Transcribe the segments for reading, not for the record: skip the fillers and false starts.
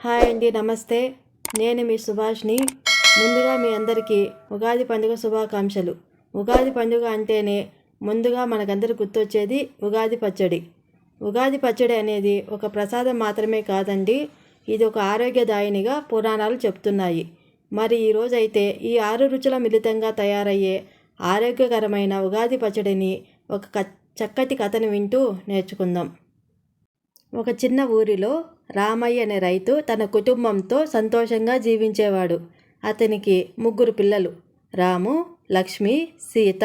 Hi అండి, నమస్తే. నేను మీ సుభాష్ని. ముందుగా మీ అందరికీ ఉగాది పండుగ శుభాకాంక్షలు. ఉగాది పండుగ అంటేనే ముందుగా మనకందరూ గుర్తొచ్చేది ఉగాది పచ్చడి. ఉగాది పచ్చడి అనేది ఒక ప్రసాదం మాత్రమే కాదండి, ఇది ఒక ఆరోగ్యదాయినిగా పురాణాలు చెప్తున్నాయి. మరి ఈరోజైతే ఈ 6 రుచుల మిళితంగా తయారయ్యే ఆరోగ్యకరమైన ఉగాది పచ్చడిని ఒక చక్కటి కథను వింటూ నేర్చుకుందాం. ఒక చిన్న ఊరిలో రామయ్య అనే రైతు తన కుటుంబంతో సంతోషంగా జీవించేవాడు. అతనికి 3 పిల్లలు, రాము, లక్ష్మి, సీత.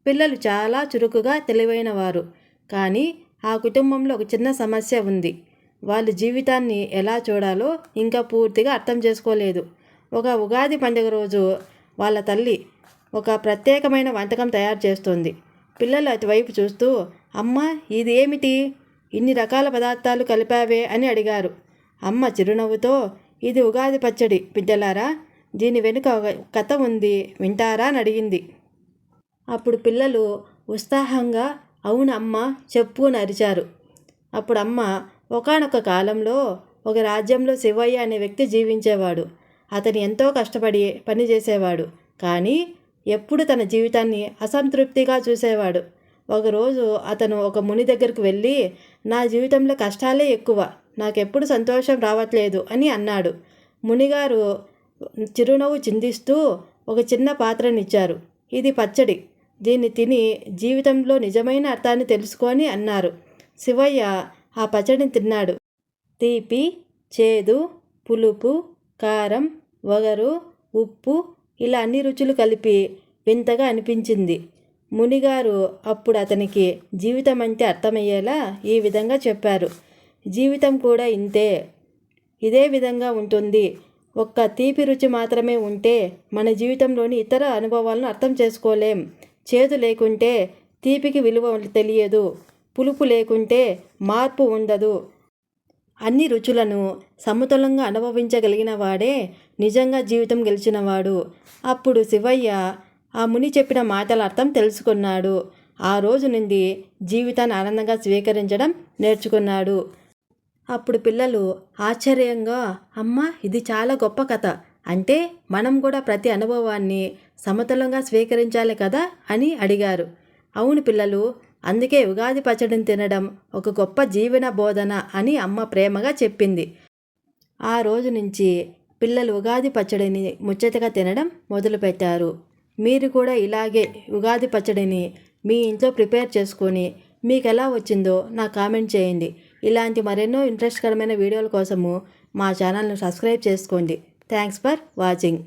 పిల్లలు చాలా చురుకుగా తెలివైనవారు. కానీ ఆ కుటుంబంలో ఒక చిన్న సమస్య ఉంది. వాళ్ళ జీవితాన్ని ఎలా చూడాలో ఇంకా పూర్తిగా అర్థం చేసుకోలేదు. ఒక ఉగాది పండుగ రోజు వాళ్ళ తల్లి ఒక ప్రత్యేకమైన వంటకం తయారు చేస్తుంది. పిల్లలు అటువైపు చూస్తూ, అమ్మ, ఇది ఏమిటి? ఇన్ని రకాల పదార్థాలు కలిపావే అని అడిగారు. అమ్మ చిరునవ్వుతో, ఇది ఉగాది పచ్చడి బిడ్డలారా, దీని వెనుక ఒక కథ ఉంది, వింటారా అని అడిగింది. అప్పుడు పిల్లలు ఉత్సాహంగా అవును అమ్మ, చెప్పు అని అరిచారు. అప్పుడు అమ్మ, ఒకానొక కాలంలో ఒక రాజ్యంలో శివయ్య అనే వ్యక్తి జీవించేవాడు. అతను ఎంతో కష్టపడి పనిచేసేవాడు, కానీ ఎప్పుడు తన జీవితాన్ని అసంతృప్తిగా చూసేవాడు. ఒకరోజు అతను ఒక ముని దగ్గరకు వెళ్ళి, నా జీవితంలో కష్టాలే ఎక్కువ, నాకెప్పుడు సంతోషం రావట్లేదు అని అన్నాడు. మునిగారు చిరునవ్వు చిందిస్తూ ఒక చిన్న పాత్రనిచ్చారు. ఇది పచ్చడి, దీన్ని తిని జీవితంలో నిజమైన అర్థాన్ని తెలుసుకొని అన్నారు. శివయ్య ఆ పచ్చడిని తిన్నాడు. తీపి, చేదు, పులుపు, కారం, వగరు, ఉప్పు ఇలా అన్ని రుచులు కలిపి వింతగా అనిపించింది. మునిగారు అప్పుడు అతనికి జీవితం అంటే అర్థమయ్యేలా ఈ విధంగా చెప్పారు. జీవితం కూడా ఇంతే, ఇదే విధంగా ఉంటుంది. ఒక్క తీపి రుచి మాత్రమే ఉంటే మన జీవితంలోని ఇతర అనుభవాలను అర్థం చేసుకోలేం. చేదు లేకుంటే తీపికి విలువ తెలియదు. పులుపు లేకుంటే మార్పు ఉండదు. అన్ని రుచులను సమతులంగా అనుభవించగలిగిన వాడే నిజంగా జీవితం గెలిచినవాడు. అప్పుడు శివయ్య ఆ ముని చెప్పిన మాటల అర్థం తెలుసుకున్నాడు. ఆ రోజు నుండి జీవితాన్ని ఆనందంగా స్వీకరించడం నేర్చుకున్నాడు. అప్పుడు పిల్లలు ఆశ్చర్యంగా, అమ్మ, ఇది చాలా గొప్ప కథ, అంటే మనం కూడా ప్రతి అనుభవాన్ని సమతులంగా స్వీకరించాలి కదా అని అడిగారు. అవును పిల్లలు, అందుకే ఉగాది పచ్చడిని తినడం ఒక గొప్ప జీవన బోధన అని అమ్మ ప్రేమగా చెప్పింది. ఆ రోజు నుంచి పిల్లలు ఉగాది పచ్చడిని ముచ్చటగా తినడం మొదలుపెట్టారు. మీరు కూడా ఇలాగే ఉగాది పచ్చడిని మీ ఇంట్లో ప్రిపేర్ చేసుకొని మీకు ఎలా వచ్చిందో నాకు కామెంట్ చేయండి. ఇలాంటి మరెన్నో ఇంట్రెస్ట్కరమైన వీడియోల కోసము మా ఛానల్ను సబ్స్క్రైబ్ చేసుకోండి. Thanks for watching.